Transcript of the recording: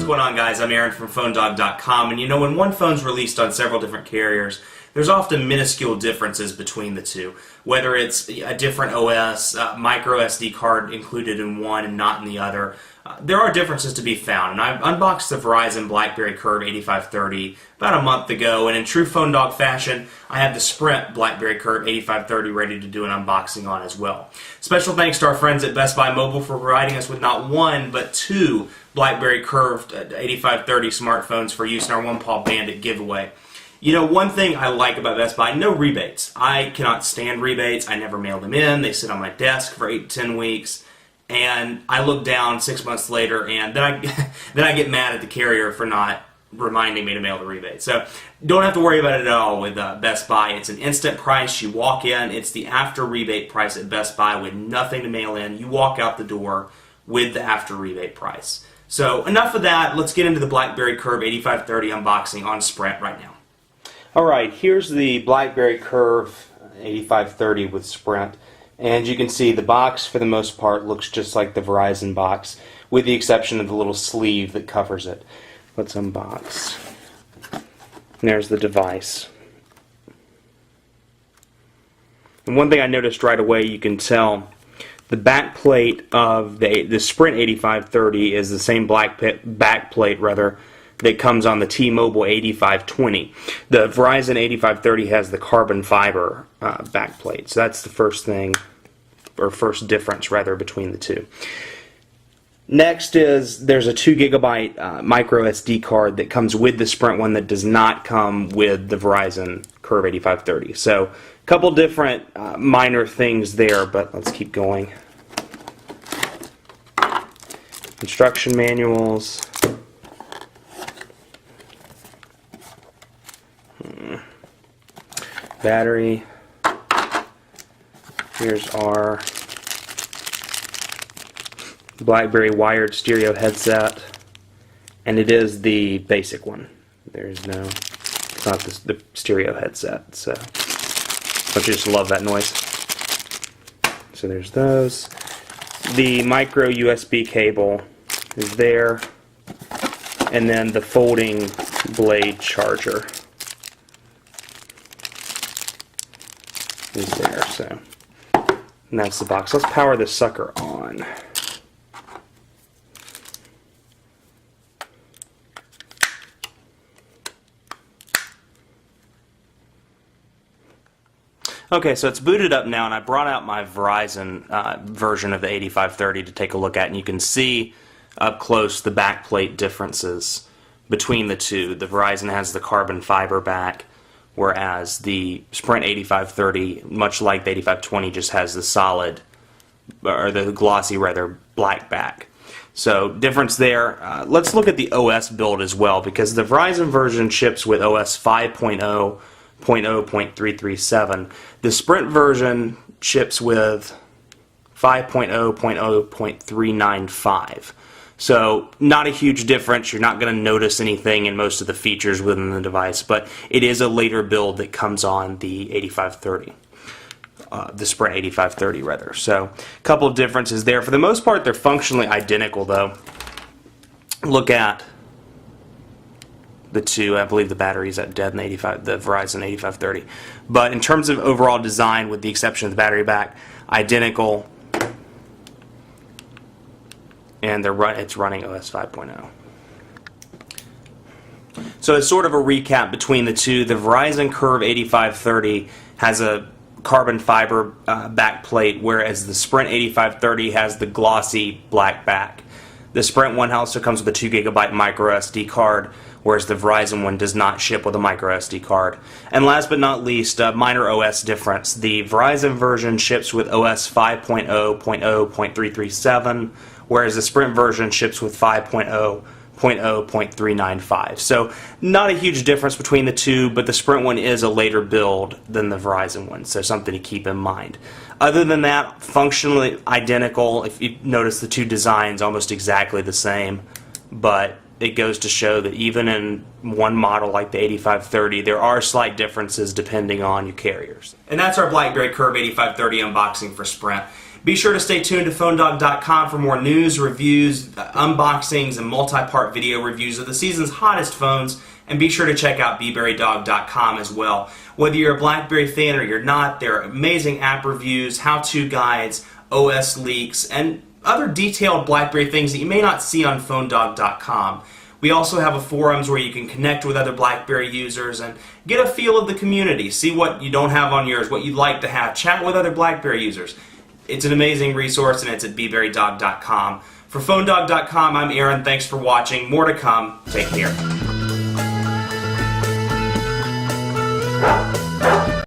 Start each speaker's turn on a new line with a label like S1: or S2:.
S1: going on, guys? I'm Aaron from PhoneDog.com, and you know, when one phone's released on several different carriers, there's often minuscule differences between the two. Whether it's a different OS, micro SD card included in one and not in the other, there are differences to be found. And I unboxed the Verizon BlackBerry Curve 8530 about a month ago, and in true PhoneDog fashion, I have the Sprint BlackBerry Curve 8530 ready to do an unboxing on as well. Special thanks to our friends at Best Buy Mobile for providing us with not one, but two BlackBerry Curve 8530 smartphones for use in our One Paw Bandit giveaway. You know, one thing I like about Best Buy, no rebates. I cannot stand rebates. I never mail them in. They sit on my desk for 8 to 10 weeks. And I look down 6 months later, and then I get mad at the carrier for not reminding me to mail the rebate. So don't have to worry about it at all with Best Buy. It's an instant price. You walk in. It's the after rebate price at Best Buy with nothing to mail in. You walk out the door with the after rebate price. So enough of that. Let's get into the BlackBerry Curve 8530 unboxing on Sprint right now. Alright, here's the BlackBerry Curve 8530 with Sprint, and you can see the box for the most part looks just like the Verizon box, with the exception of the little sleeve that covers it. Let's unbox. And there's the device. And one thing I noticed right away, you can tell the back plate of the Sprint 8530 is the same back plate that comes on the T-Mobile 8520. The Verizon 8530 has the carbon fiber backplate. So that's the first thing, or first difference rather, between the two. Next is there's a 2 GB micro SD card that comes with the Sprint one that does not come with the Verizon Curve 8530. So a couple different minor things there, but let's keep going. Instruction manuals. Battery. Here's our BlackBerry wired stereo headset, and it is the basic one. It's not the stereo headset, so don't you just love that noise? So there's those. The micro USB cable is there, and then the folding blade charger is there. So, and that's the box. Let's power this sucker on. Okay, so it's booted up now, and I brought out my Verizon version of the 8530 to take a look at, and you can see up close the backplate differences between the two. The Verizon has the carbon fiber back, whereas the Sprint 8530, much like the 8520, just has the solid, or the glossy rather, black back. So difference there. Let's look at the OS build as well, because the Verizon version ships with OS 5.0.0.337. The Sprint version ships with 5.0.0.395. So not a huge difference. You're not going to notice anything in most of the features within the device, but it is a later build that comes on the 8530. The Sprint 8530 rather. So a couple of differences there. For the most part, they're functionally identical though. Look at the two. I believe the battery's at dead in the Verizon 8530. But in terms of overall design, with the exception of the battery back, identical. And it's running OS 5.0. So as sort of a recap between the two, the Verizon Curve 8530 has a carbon fiber back plate, whereas the Sprint 8530 has the glossy black back. The Sprint one also comes with a 2 GB micro SD card, whereas the Verizon one does not ship with a micro SD card. And last but not least, a minor OS difference. The Verizon version ships with OS 5.0.0.337, whereas the Sprint version ships with 5.0.0.395. So not a huge difference between the two, but the Sprint one is a later build than the Verizon one, so something to keep in mind. Other than that, functionally identical. If you notice, the two designs almost exactly the same, but it goes to show that even in one model like the 8530, there are slight differences depending on your carriers. And that's our BlackBerry Curve 8530 unboxing for Sprint. Be sure to stay tuned to PhoneDog.com for more news, reviews, unboxings, and multi-part video reviews of the season's hottest phones. And be sure to check out BlackBerryDog.com as well. Whether you're a BlackBerry fan or you're not, there are amazing app reviews, how-to guides, OS leaks, and other detailed BlackBerry things that you may not see on PhoneDog.com. We also have a forums where you can connect with other BlackBerry users and get a feel of the community, see what you don't have on yours, what you'd like to have, chat with other BlackBerry users. It's an amazing resource, and it's at BlackBerryDog.com. For PhoneDog.com, I'm Aaron. Thanks for watching. More to come. Take care.